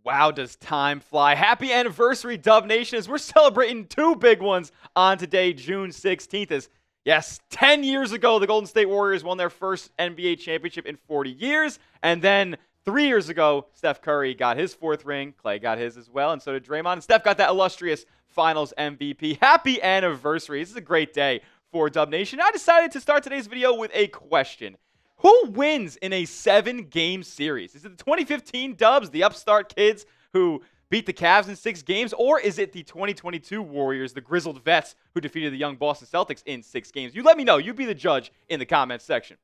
Wow, does time fly. Happy anniversary, Dub Nation, as we're celebrating two big ones on today, June 16th. As, yes, 10 years ago, the Golden State Warriors won their first NBA championship in 40 years. And then 3 years ago, Steph Curry got his fourth ring. Clay got his as well, and so did Draymond. And Steph got that illustrious Finals MVP. Happy anniversary. This is a great day for Dub Nation. I decided to start today's video with a question. Who wins in a 7-game series? Is it the 2015 Dubs, the upstart kids who beat the Cavs in 6 games, or is it the 2022 Warriors, the grizzled vets who defeated the young Boston Celtics in 6 games? You let me know. You be the judge in the comments section.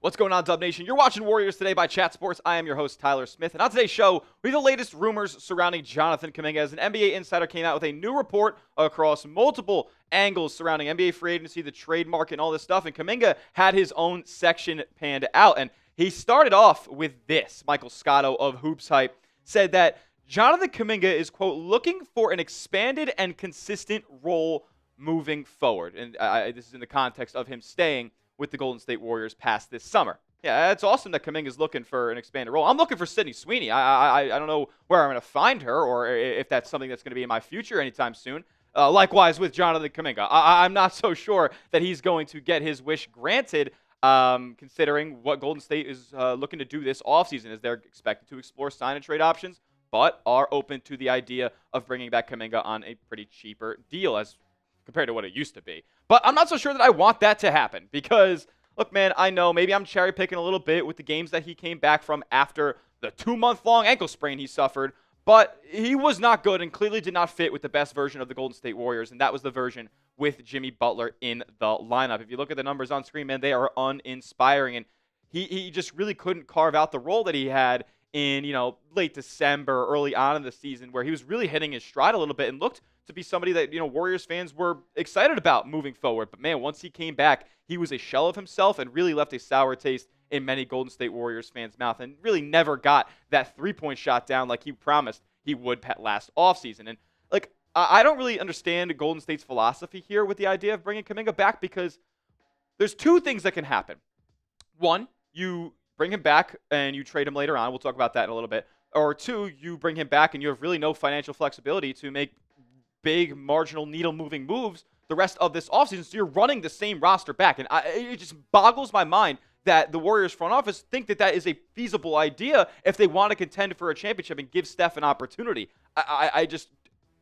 What's going on, Dub Nation? You're watching Warriors Today by Chat Sports. I am your host, Tyler Smith. And on today's show, we have the latest rumors surrounding Jonathan Kuminga, as an NBA insider came out with a new report across multiple angles surrounding NBA free agency, the trade market, and all this stuff. And Kuminga had his own section panned out. And he started off with this. Michael Scotto of Hoops Hype said that Jonathan Kuminga is, quote, looking for an expanded and consistent role moving forward. And this is in the context of him staying with the Golden State Warriors past this summer. Yeah, it's awesome that Kuminga's looking for an expanded role. I'm looking for Sydney Sweeney. I don't know where I'm going to find her, or if that's something that's going to be in my future anytime soon. Likewise with Jonathan Kuminga. I'm not so sure that he's going to get his wish granted, considering what Golden State is looking to do this offseason, as they're expected to explore sign and trade options, but are open to the idea of bringing back Kuminga on a pretty cheaper deal as compared to what it used to be. But I'm not so sure that I want that to happen because, look, man, I know maybe I'm cherry picking a little bit with the games that he came back from after the 2-month-long ankle sprain he suffered, but he was not good and clearly did not fit with the best version of the Golden State Warriors, and that was the version with Jimmy Butler in the lineup. If you look at the numbers on screen, man, they are uninspiring, and he just really couldn't carve out the role that he had in, late December, early on in the season, where he was really hitting his stride a little bit and looked to be somebody that, Warriors fans were excited about moving forward. But, man, once he came back, he was a shell of himself and really left a sour taste in many Golden State Warriors fans' mouth and really never got that three-point shot down like he promised he would last offseason. And, I don't really understand Golden State's philosophy here with the idea of bringing Kuminga back, because there's two things that can happen. One, you bring him back and you trade him later on. We'll talk about that in a little bit. Or two, you bring him back and you have really no financial flexibility to make big marginal needle-moving moves the rest of this offseason, so you're running the same roster back. And it just boggles my mind that the Warriors front office think that is a feasible idea if they want to contend for a championship and give Steph an opportunity.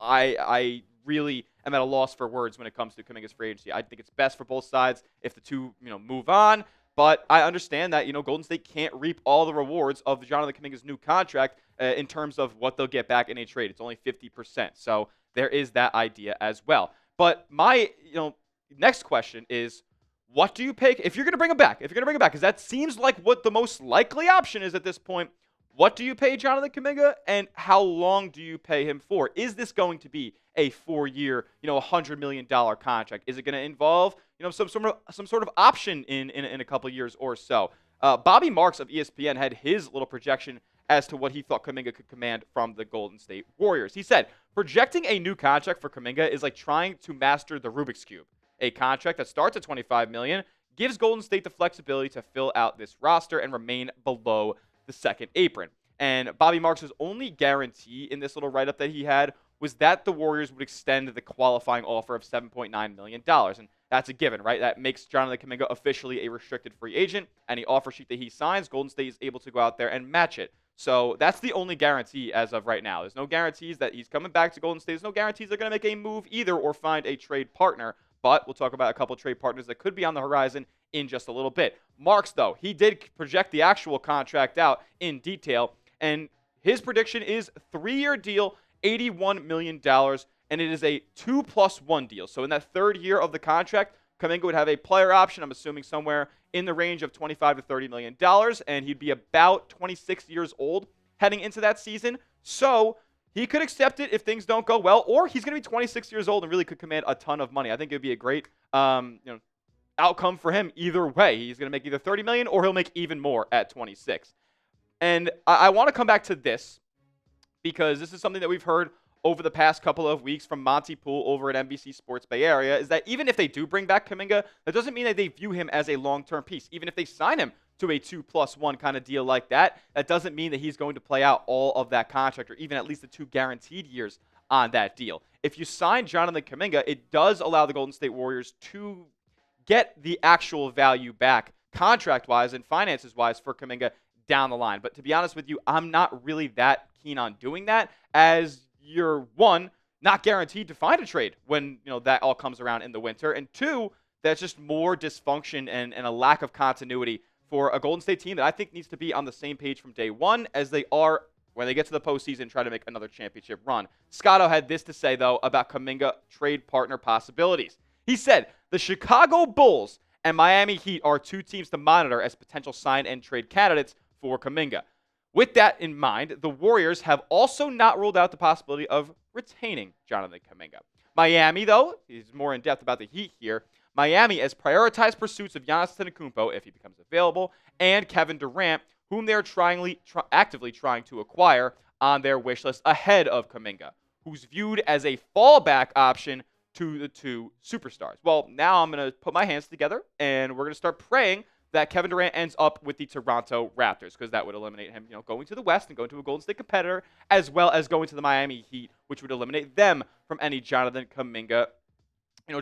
I really am at a loss for words when it comes to Kuminga's free agency. I think it's best for both sides if the two, move on. But I understand that, Golden State can't reap all the rewards of Jonathan Kuminga's new contract in terms of what they'll get back in a trade. It's only 50%. So there is that idea as well. But my, next question is, what do you pay if you're going to bring him back? Because that seems like what the most likely option is at this point. What do you pay Jonathan Kuminga, and how long do you pay him for? Is this going to be a 4-year, $100 million contract? Is it going to involve, some sort of option in a couple of years or so? Bobby Marks of ESPN had his little projection as to what he thought Kuminga could command from the Golden State Warriors. He said, projecting a new contract for Kuminga is like trying to master the Rubik's Cube. A contract that starts at $25 million gives Golden State the flexibility to fill out this roster and remain below the second apron. And Bobby Marks' only guarantee in this little write-up that he had was that the Warriors would extend the qualifying offer of $7.9 million. And that's a given, right? That makes Jonathan Kuminga officially a restricted free agent. Any offer sheet that he signs, Golden State is able to go out there and match it. So that's the only guarantee as of right now. There's no guarantees that he's coming back to Golden State. There's no guarantees they're going to make a move either or find a trade partner. But we'll talk about a couple trade partners that could be on the horizon in just a little bit. Marks, though, he did project the actual contract out in detail. And his prediction is 3-year deal, $81 million. And it is a 2+1 deal. So in that third year of the contract, Kuminga would have a player option, I'm assuming somewhere in the range of $25 to $30 million, and he'd be about 26 years old heading into that season. So he could accept it if things don't go well, or he's going to be 26 years old and really could command a ton of money. I think it would be a great outcome for him either way. He's going to make either $30 million or he'll make even more at 26. And I want to come back to this because this is something that we've heard over the past couple of weeks from Monty Poole over at NBC Sports Bay Area is that even if they do bring back Kuminga, that doesn't mean that they view him as a long-term piece. Even if they sign him to a 2+1 kind of deal like that, that doesn't mean that he's going to play out all of that contract or even at least the 2 guaranteed years on that deal. If you sign Jonathan Kuminga, it does allow the Golden State Warriors to get the actual value back contract-wise and finances-wise for Kuminga down the line. But to be honest with you, I'm not really that keen on doing that, as you're, one, not guaranteed to find a trade when that all comes around in the winter, and two, that's just more dysfunction and a lack of continuity for a Golden State team that I think needs to be on the same page from day one as they are when they get to the postseason and try to make another championship run. Scotto had this to say, though, about Kuminga trade partner possibilities. He said, the Chicago Bulls and Miami Heat are 2 teams to monitor as potential sign and trade candidates for Kuminga. With that in mind, the Warriors have also not ruled out the possibility of retaining Jonathan Kuminga. Miami, though, he's more in depth about the Heat here. Miami has prioritized pursuits of Giannis Antetokounmpo, if he becomes available, and Kevin Durant, whom they're actively trying to acquire on their wish list ahead of Kuminga, who's viewed as a fallback option to the 2 superstars. Well, now I'm going to put my hands together, and we're going to start praying that Kevin Durant ends up with the Toronto Raptors, because that would eliminate him, going to the West and going to a Golden State competitor, as well as going to the Miami Heat, which would eliminate them from any Jonathan Kuminga,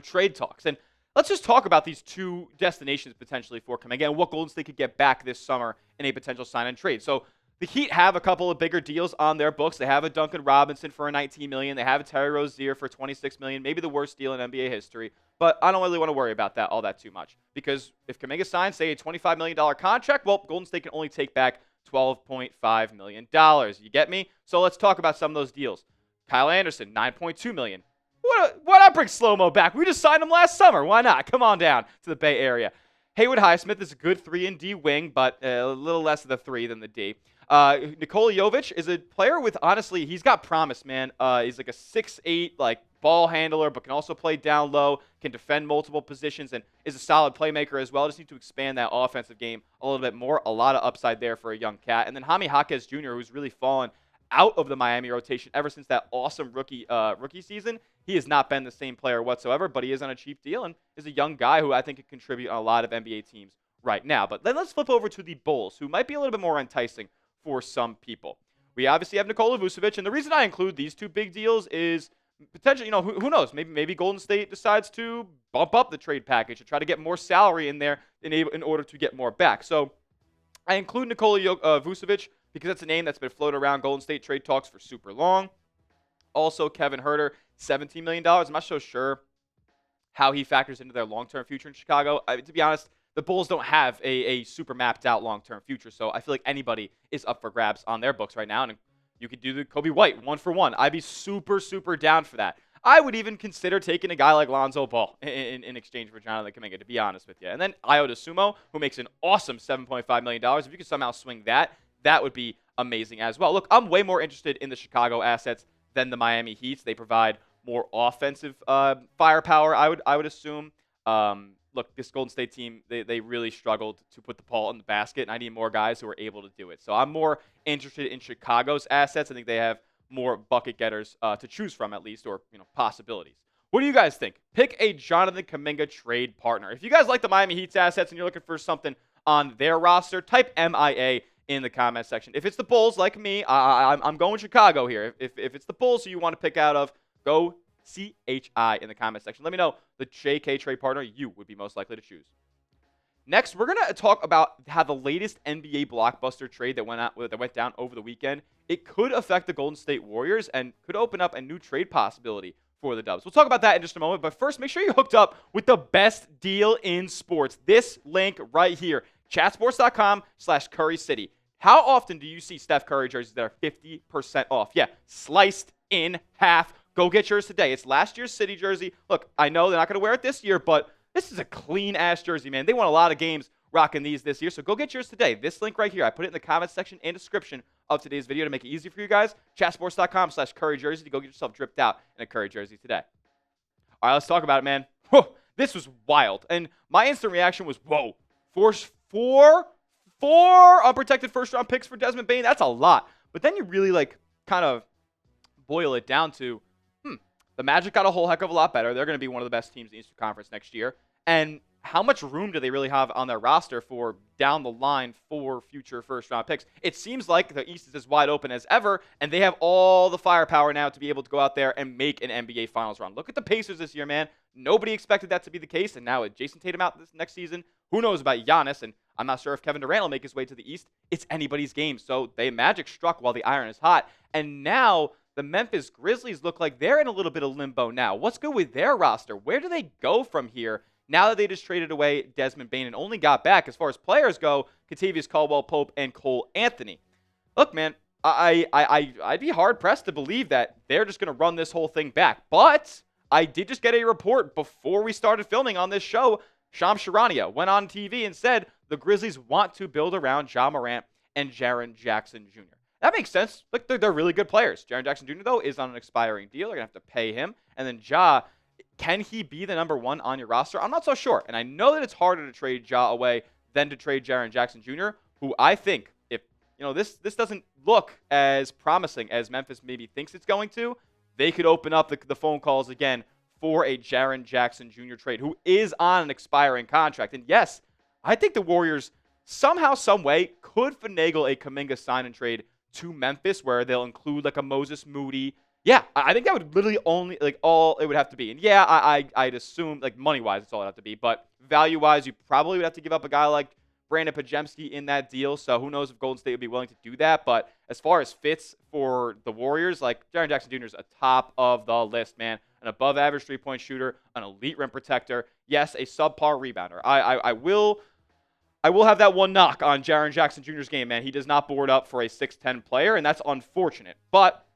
trade talks. And let's just talk about these 2 destinations potentially for Kuminga and what Golden State could get back this summer in a potential sign and trade. So the Heat have a couple of bigger deals on their books. They have a Duncan Robinson for a $19 million. They have a Terry Rozier for $26 million, maybe the worst deal in NBA history. But I don't really want to worry about that all that too much, because if Kuminga signs, say, a $25 million contract, well, Golden State can only take back $12.5 million. You get me? So let's talk about some of those deals. Kyle Anderson, $9.2 million. Why not bring Slow-Mo back? We just signed him last summer. Why not? Come on down to the Bay Area. Haywood Highsmith is a good 3-and-D wing, but a little less of the 3 than the D. Nikola Jovic is a player with, honestly, he's got promise, man. He's like a 6'8", ball handler, but can also play down low, can defend multiple positions, and is a solid playmaker as well. Just need to expand that offensive game a little bit more. A lot of upside there for a young cat. And then Jaime Jaquez Jr., who's really fallen out of the Miami rotation ever since that awesome rookie season. He has not been the same player whatsoever, but he is on a cheap deal and is a young guy who I think could contribute on a lot of NBA teams right now. But then let's flip over to the Bulls, who might be a little bit more enticing for some people. We obviously have Nikola Vucevic, and the reason I include these 2 big deals is potentially, who knows? Maybe Golden State decides to bump up the trade package and try to get more salary in there in order to get more back. So I include Nikola Vucevic because that's a name that's been floated around Golden State trade talks for super long. Also, Kevin Huerter, $17 million. I'm not so sure how he factors into their long-term future in Chicago. To be honest, the Bulls don't have a super mapped out long-term future, so I feel like anybody is up for grabs on their books right now, and you could do the Kobe White 1-for-1. I'd be super, super down for that. I would even consider taking a guy like Lonzo Ball in exchange for Jonathan Kuminga, to be honest with you. And then Ayo Dosunmu, who makes an awesome $7.5 million. If you could somehow swing that, that would be amazing as well. Look, I'm way more interested in the Chicago assets than the Miami Heat. They provide more offensive firepower, I would assume. Look, this Golden State team, they really struggled to put the ball in the basket, and I need more guys who are able to do it. So I'm more interested in Chicago's assets. I think they have more bucket getters to choose from, at least, or possibilities. What do you guys think? Pick a Jonathan Kuminga trade partner. If you guys like the Miami Heat's assets and you're looking for something on their roster, type MIA in the comment section. If it's the Bulls, like me, I'm going Chicago here. If it's the Bulls who you want to pick out of, go CHI in the comment section. Let me know the JK trade partner you would be most likely to choose. Next, we're going to talk about how the latest NBA blockbuster trade that went down over the weekend, it could affect the Golden State Warriors and could open up a new trade possibility for the Dubs. We'll talk about that in just a moment, but first, make sure you're hooked up with the best deal in sports. This link right here, chatsports.com/Curry City. How often do you see Steph Curry jerseys that are 50% off? Yeah, sliced in half. Go get yours today. It's last year's City jersey. Look, I know they're not going to wear it this year, but this is a clean-ass jersey, man. They won a lot of games rocking these this year, so go get yours today. This link right here, I put it in the comments section and description of today's video to make it easy for you guys. Chatsports.com/Curry Jersey to go get yourself dripped out in a Curry jersey today. All right, let's talk about it, man. Whoa, this was wild. And my instant reaction was, whoa, four unprotected first-round picks for Desmond Bane? That's a lot. But then you really, kind of boil it down to, the Magic got a whole heck of a lot better. They're going to be one of the best teams in the Eastern Conference next year. And how much room do they really have on their roster for down the line for future first-round picks? It seems like the East is as wide open as ever, and they have all the firepower now to be able to go out there and make an NBA Finals run. Look at the Pacers this year, man. Nobody expected that to be the case, and now with Jason Tatum out this next season, who knows about Giannis, and I'm not sure if Kevin Durant will make his way to the East. It's anybody's game. So they Magic struck while the iron is hot, and now the Memphis Grizzlies look like they're in a little bit of limbo now. What's good with their roster? Where do they go from here now that they just traded away Desmond Bane and only got back, as far as players go, Kentavious Caldwell-Pope and Cole Anthony? Look, man, I'd be hard-pressed to believe that they're just going to run this whole thing back. But I did just get a report before we started filming on this show. Shams Charania went on TV and said the Grizzlies want to build around Ja Morant and Jaren Jackson Jr. That makes sense. Look, they're really good players. Jaren Jackson Jr., though, is on an expiring deal. They're going to have to pay him. And then Ja, can he be the number one on your roster? I'm not so sure. And I know that it's harder to trade Ja away than to trade Jaren Jackson Jr., who I think, if this doesn't look as promising as Memphis maybe thinks it's going to, they could open up the phone calls again for a Jaren Jackson Jr. trade, who is on an expiring contract. And yes, I think the Warriors somehow, some way, could finagle a Kuminga sign and trade to Memphis, where they'll include like a Moses Moody. Yeah, I think that would literally only all it would have to be. And yeah, I'd assume like money-wise, it's all it'd have to be. But value-wise, you probably would have to give up a guy like Brandon Pajemski in that deal. So who knows if Golden State would be willing to do that. But as far as fits for the Warriors, like Jaren Jackson Jr. is atop of the list, man. An above-average three-point shooter, an elite rim protector. Yes, a subpar rebounder. I will have that one knock on Jaren Jackson Jr.'s game, man. He does not board up for a 6'10 player, and that's unfortunate. But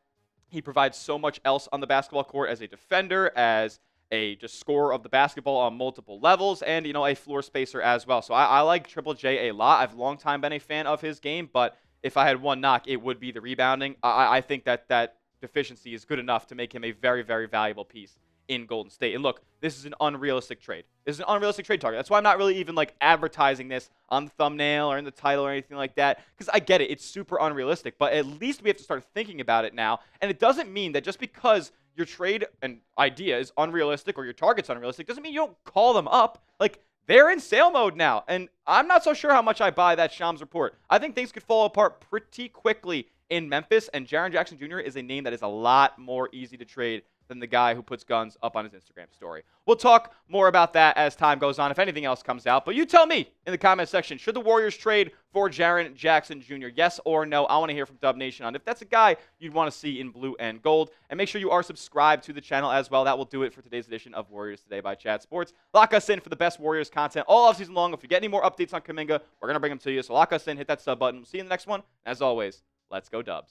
he provides so much else on the basketball court as a defender, as a just scorer of the basketball on multiple levels, and, a floor spacer as well. So I like Triple J a lot. I've long time been a fan of his game, but if I had one knock, it would be the rebounding. I think that deficiency is good enough to make him a very, very valuable piece in Golden State. And look, this is an unrealistic trade. This is an unrealistic trade target. That's why I'm not really even advertising this on the thumbnail or in the title or anything like that, because I get it. It's super unrealistic, but at least we have to start thinking about it now. And it doesn't mean that just because your trade and idea is unrealistic or your target's unrealistic doesn't mean you don't call them up. They're in sale mode now, and I'm not so sure how much I buy that Shams report. I think things could fall apart pretty quickly in Memphis, and Jaren Jackson Jr. is a name that is a lot more easy to trade than the guy who puts guns up on his Instagram story. We'll talk more about that as time goes on, if anything else comes out. But you tell me in the comment section, should the Warriors trade for Jaren Jackson Jr.? Yes or no? I want to hear from Dub Nation on if that's a guy you'd want to see in blue and gold. And make sure you are subscribed to the channel as well. That will do it for today's edition of Warriors Today by Chat Sports. Lock us in for the best Warriors content all offseason long. If you get any more updates on Kuminga, we're going to bring them to you. So lock us in, hit that sub button. We'll see you in the next one. As always, let's go Dubs.